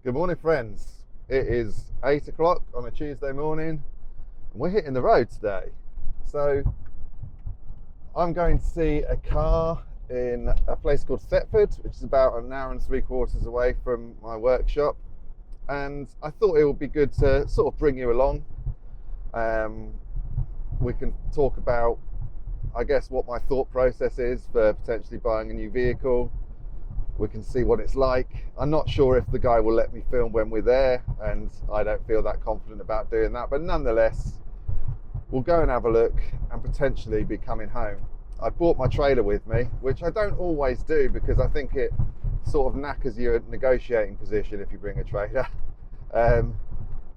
Good morning, friends. It is 8 o'clock on a Tuesday morning, and we're hitting the road today. So I'm going to see a car in a place called Thetford, which is about an hour and 3/4 away from my workshop. And I thought it would be good to sort of bring you along. We can talk about, I guess, what my thought process is for potentially buying a new vehicle. We can see what it's like. I'm not sure if the guy will let me film when we're there, and I don't feel that confident about doing that, but nonetheless, we'll go and have a look and potentially be coming home. I brought my trailer with me, which I don't always do because I think it sort of knackers your negotiating position if you bring a trailer.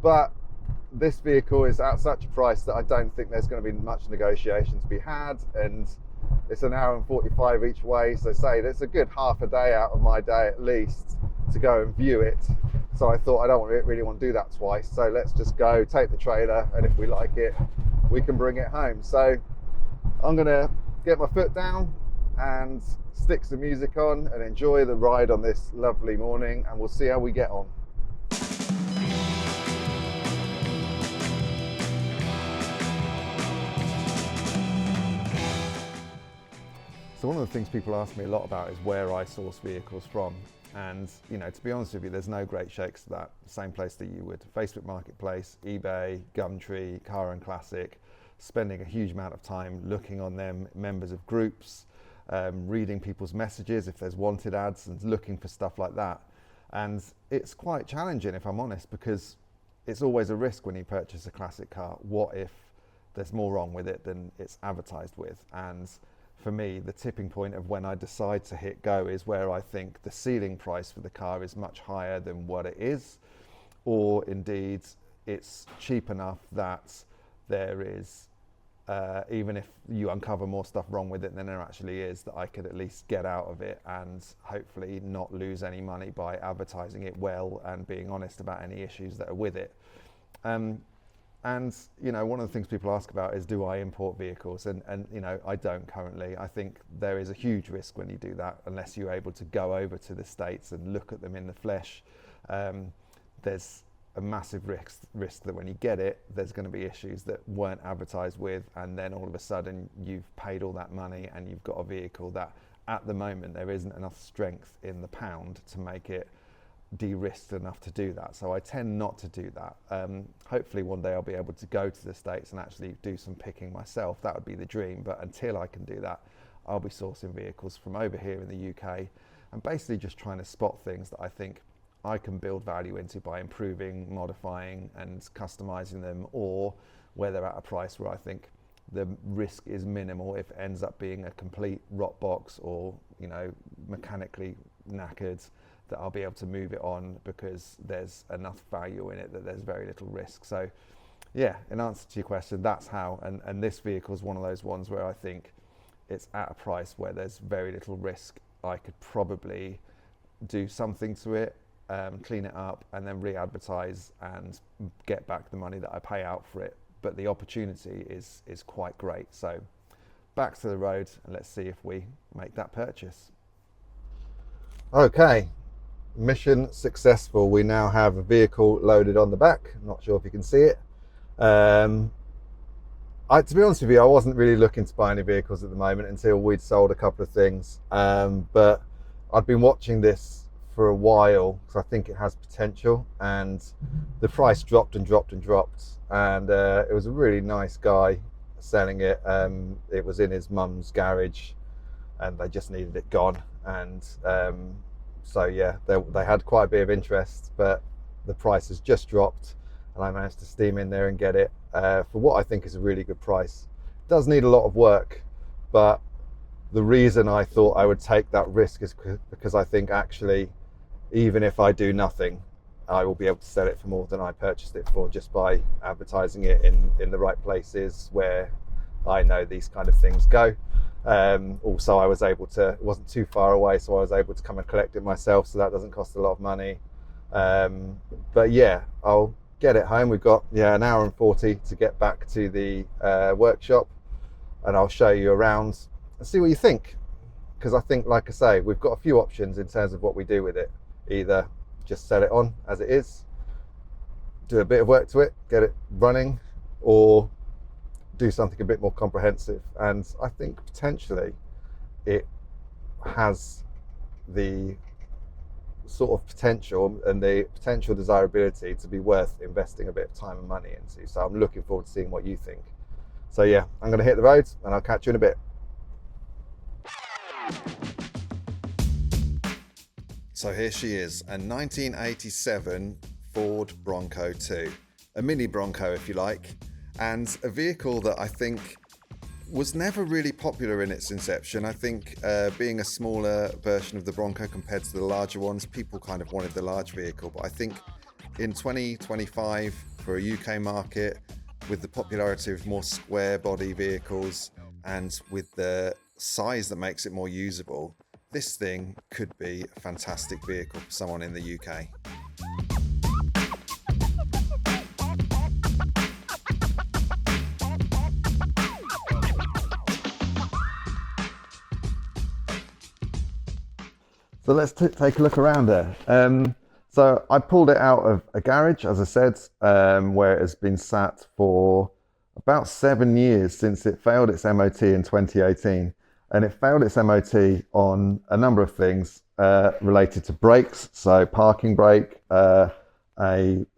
But this vehicle is at such a price that I don't think there's going to be much negotiation to be had, and it's an hour and 45 each way, so say that's a good half a day out of my day at least to go and view it. So I thought I don't really want to do that twice, so let's just go take the trailer, and if we like it we can bring it home. So I'm gonna get my foot down and stick some music on and enjoy the ride on this lovely morning, and we'll see how we get on. So one of the things people ask me a lot about is where I source vehicles from. And, you know, to be honest with you, there's no great shakes to that. Same place that you would. Facebook Marketplace, eBay, Gumtree, Car and Classic, spending a huge amount of time looking on them, members of groups, reading people's messages if there's wanted ads, and looking for stuff like that. And it's quite challenging, if I'm honest, because it's always a risk when you purchase a classic car. What if there's more wrong with it than it's advertised with? And for me, the tipping point of when I decide to hit go is where I think the ceiling price for the car is much higher than what it is, or indeed it's cheap enough that there is, even if you uncover more stuff wrong with it than there actually is, that I could at least get out of it and hopefully not lose any money by advertising it well and being honest about any issues that are with it. And, you know, one of the things people ask about is, do I import vehicles? And you know, I don't currently. I think there is a huge risk when you do that, unless you're able to go over to the States and look at them in the flesh. There's a massive risk that when you get it, there's going to be issues that weren't advertised with, and then all of a sudden you've paid all that money and you've got a vehicle that at the moment there isn't enough strength in the pound to make it de-risked enough to do that. So I tend not to do that. Hopefully one day I'll be able to go to the States and actually do some picking myself. That would be the dream, but until I can do that, I'll be sourcing vehicles from over here in the UK and basically just trying to spot things that I think I can build value into by improving, modifying and customizing them, or where they're at a price where I think the risk is minimal if it ends up being a complete rot box or, you know, mechanically knackered, that I'll be able to move it on because there's enough value in it that there's very little risk. So yeah, in answer to your question, that's how, and this vehicle is one of those ones where I think it's at a price where there's very little risk. I could probably do something to it, clean it up and then re-advertise and get back the money that I pay out for it. But the opportunity is quite great. So back to the road and let's see if we make that purchase. Okay. Mission successful. We now have a vehicle loaded on the back. I'm not sure if you can see it. To be honest with you, I wasn't really looking to buy any vehicles at the moment until we'd sold a couple of things. But I'd been watching this for a while because I think it has potential, and the price dropped and dropped and dropped. And it was a really nice guy selling it. It was in his mum's garage and they just needed it gone. And so yeah, they had quite a bit of interest, but the price has just dropped and I managed to steam in there and get it for what I think is a really good price. It does need a lot of work, but the reason I thought I would take that risk is because I think actually, even if I do nothing, I will be able to sell it for more than I purchased it for, just by advertising it in the right places where I know these kind of things go. Also, I was able to, it wasn't too far away, so I was able to come and collect it myself, so that doesn't cost a lot of money. But yeah, I'll get it home. We've got an hour and 40 to get back to the workshop, and I'll show you around and see what you think. Because I think, like I say, we've got a few options in terms of what we do with it. Either just sell it on as it is, do a bit of work to it, get it running, or do something a bit more comprehensive. And I think potentially it has the sort of potential and the potential desirability to be worth investing a bit of time and money into. So I'm looking forward to seeing what you think. So yeah, I'm going to hit the roads and I'll catch you in a bit. So here she is, a 1987 Ford Bronco II, a mini Bronco if you like, and a vehicle that I think was never really popular in its inception. I think being a smaller version of the Bronco compared to the larger ones, people kind of wanted the large vehicle. But I think in 2025, for a UK market, with the popularity of more square body vehicles and with the size that makes it more usable, this thing could be a fantastic vehicle for someone in the UK. So let's take a look around there. So I pulled it out of a garage, as I said, where it has been sat for about 7 years since it failed its MOT in 2018. And it failed its MOT on a number of things related to brakes, so parking brake, a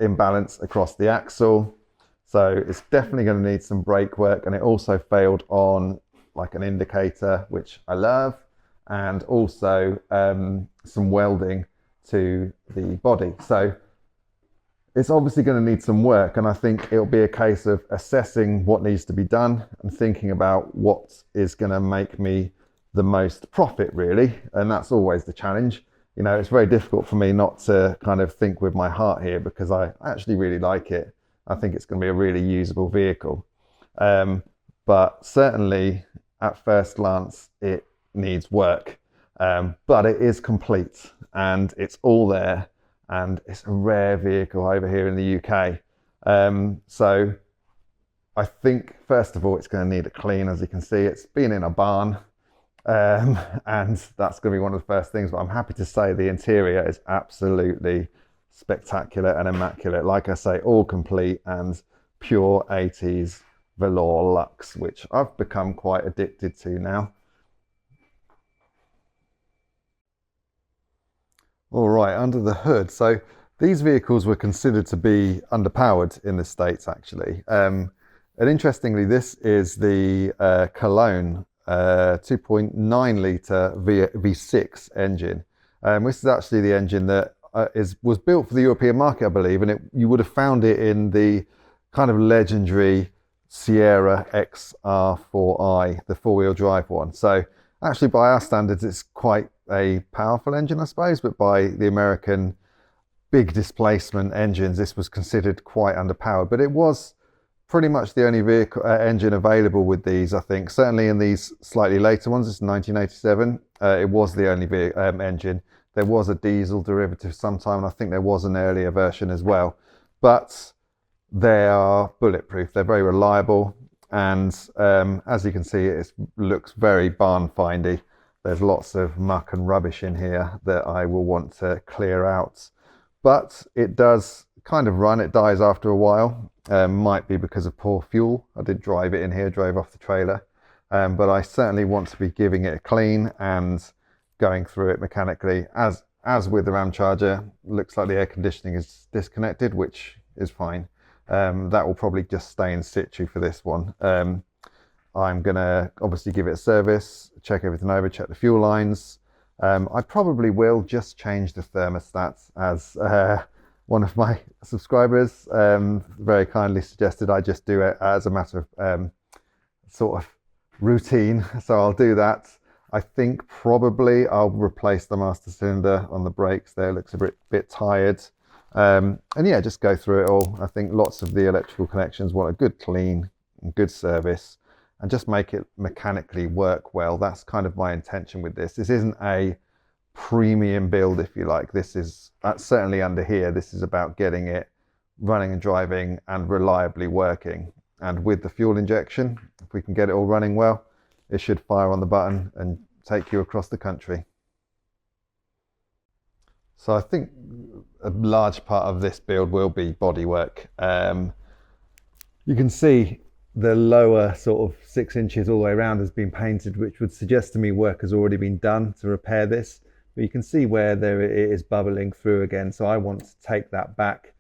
imbalance across the axle. So it's definitely going to need some brake work. And it also failed on like an indicator, which I love, and also some welding to the body. So it's obviously going to need some work, and I think it'll be a case of assessing what needs to be done and thinking about what is going to make me the most profit, really. And that's always the challenge. You know, it's very difficult for me not to kind of think with my heart here, because I actually really like it. I think it's going to be a really usable vehicle. But certainly at first glance, it needs work. But it is complete and it's all there. And it's a rare vehicle over here in the UK. So I think, first of all, it's going to need a clean. As you can see, it's been in a barn. And that's going to be one of the first things. But I'm happy to say the interior is absolutely spectacular and immaculate. Like I say, all complete and pure 80s velour luxe, which I've become quite addicted to now. All right, under the hood. So these vehicles were considered to be underpowered in the States, actually. And interestingly, this is the Cologne 2.9 litre V6 engine. This is actually the engine that was built for the European market, I believe, and you would have found it in the kind of legendary Sierra XR4i, the four-wheel drive one. So actually, by our standards, it's quite a powerful engine, I suppose, but by the American big displacement engines, this was considered quite underpowered. But it was pretty much the only vehicle engine available with these, I think. Certainly in these slightly later ones, it's 1987, it was the only engine. There was a diesel derivative sometime, and I think there was an earlier version as well. But they are bulletproof, they're very reliable, and as you can see, it looks very barn-findy. There's lots of muck and rubbish in here that I will want to clear out. But it does kind of run, it dies after a while. Might be because of poor fuel. I did drive it in here, drove off the trailer. But I certainly want to be giving it a clean and going through it mechanically. As with the Ramcharger, looks like the air conditioning is disconnected, which is fine. That will probably just stay in situ for this one. I'm going to obviously give it a service, check everything over, check the fuel lines. I probably will just change the thermostat, as one of my subscribers very kindly suggested I just do it as a matter of sort of routine. So I'll do that. I think probably I'll replace the master cylinder on the brakes there. It looks a bit tired. And yeah, just go through it all. I think lots of the electrical connections want a good clean and good service, and just make it mechanically work well. That's kind of my intention with this. This isn't a premium build, if you like. This is certainly under here. This is about getting it running and driving and reliably working. And with the fuel injection, if we can get it all running well, it should fire on the button and take you across the country. So I think a large part of this build will be bodywork. You can see the lower sort of 6 inches all the way around has been painted, which would suggest to me work has already been done to repair this. But you can see where it is bubbling through again. So I want to take that back,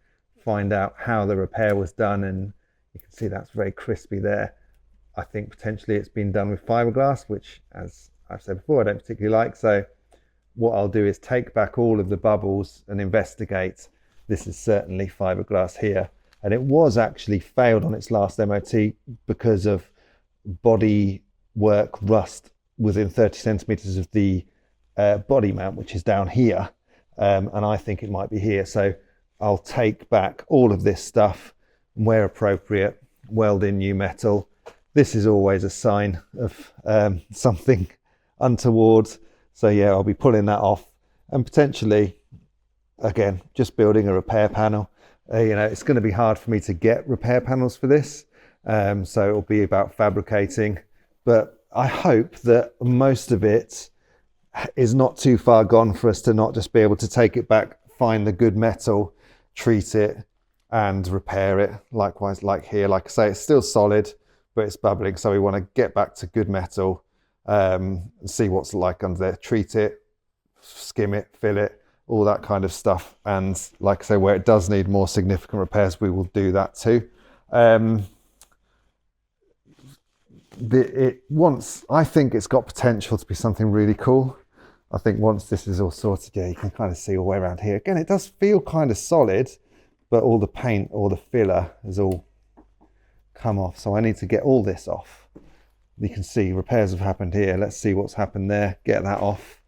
find out how the repair was done, and you can see that's very crispy there. I think potentially it's been done with fiberglass, which, as I've said before, I don't particularly like. So what I'll do is take back all of the bubbles and investigate. This is certainly fiberglass here. And it was actually failed on its last MOT because of body work rust within 30 centimeters of the body mount, which is down here. And I think it might be here. So I'll take back all of this stuff, and where appropriate, weld in new metal. This is always a sign of something untoward. So yeah, I'll be pulling that off and potentially, again, just building a repair panel. It's going to be hard for me to get repair panels for this. So it'll be about fabricating, but I hope that most of it is not too far gone for us to not just be able to take it back, find the good metal, treat it and repair it. Likewise, like here, like I say, it's still solid, but it's bubbling. So we want to get back to good metal, and see what's like under there, treat it, skim it, fill it, all that kind of stuff. And like I say, where it does need more significant repairs, we will do that too. I think it's got potential to be something really cool. I think once this is all sorted, yeah, you can kind of see all the way around here. Again, it does feel kind of solid, but all the paint or the filler has all come off. So I need to get all this off. You can see repairs have happened here. Let's see what's happened there, get that off.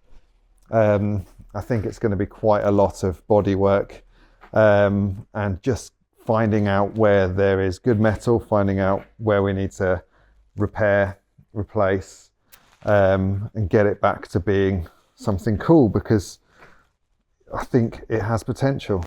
I think it's going to be quite a lot of body work, and just finding out where there is good metal, finding out where we need to repair, replace, and get it back to being something cool, because I think it has potential.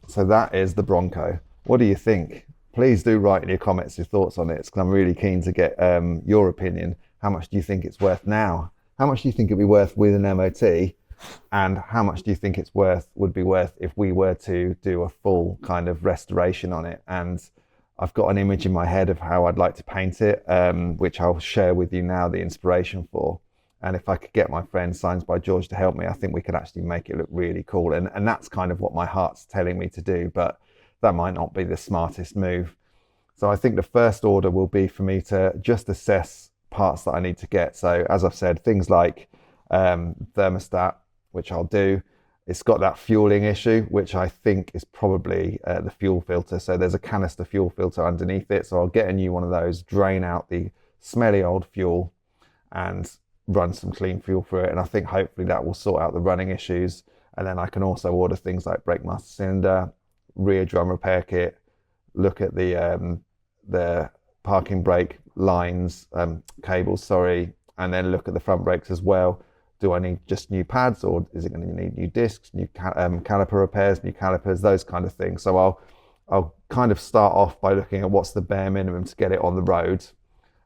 So that is the Bronco. What do you think? Please do write in your comments your thoughts on it, because I'm really keen to get your opinion. How much do you think it's worth now? How much do you think it'd be worth with an MOT? And how much do you think would be worth if we were to do a full kind of restoration on it? And I've got an image in my head of how I'd like to paint it, which I'll share with you now, the inspiration for. And if I could get my friend Signs by George to help me, I think we could actually make it look really cool. And that's kind of what my heart's telling me to do, but that might not be the smartest move. So I think the first order will be for me to just assess parts that I need to get. So as I've said, things like thermostat, which I'll do. It's got that fueling issue, which I think is probably the fuel filter. So there's a canister fuel filter underneath it. So I'll get a new one of those, drain out the smelly old fuel and run some clean fuel through it, and I think hopefully that will sort out the running issues. And then I can also order things like brake master cylinder, rear drum repair kit, look at the parking brake lines, cables, and then look at the front brakes as well. Do I need just new pads, or is it going to need new discs, new caliper repairs, new calipers, those kind of things? So I'll kind of start off by looking at what's the bare minimum to get it on the road,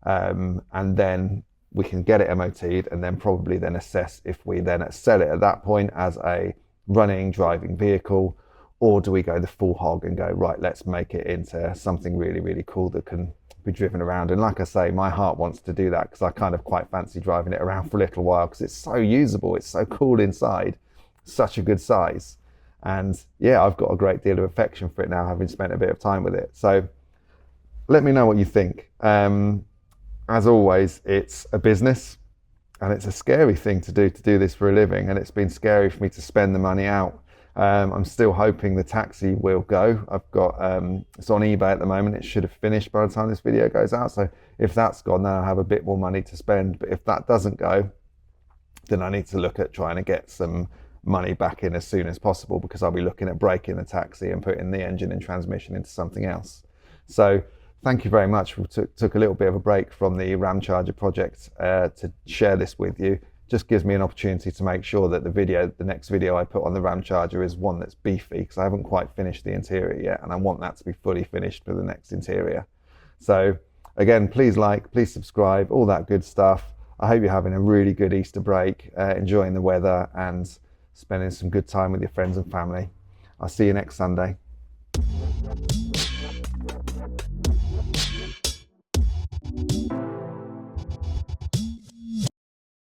and then we can get it MOT'd, and then probably then assess if we then sell it at that point as a running, driving vehicle, or do we go the full hog and go, right, let's make it into something really, really cool that can be driven around. And like I say, my heart wants to do that, because I kind of quite fancy driving it around for a little while, because it's so usable, it's so cool inside, such a good size. And yeah, I've got a great deal of affection for it now, having spent a bit of time with it. So let me know what you think. As always, it's a business. And it's a scary thing to do this for a living, and it's been scary for me to spend the money out. I'm still hoping the taxi will go. I've got, it's on eBay at the moment. It should have finished by the time this video goes out. So if that's gone, then I'll have a bit more money to spend. But if that doesn't go, then I need to look at trying to get some money back in as soon as possible, because I'll be looking at breaking the taxi and putting the engine and transmission into something else. So thank you very much. We took a little bit of a break from the Ram Charger project to share this with you. Just gives me an opportunity to make sure that the next video I put on the Ram Charger is one that's beefy, because I haven't quite finished the interior yet, and I want that to be fully finished for the next interior. So again, please like, please subscribe, all that good stuff. I hope you're having a really good Easter break, enjoying the weather and spending some good time with your friends and family. I'll see you next Sunday.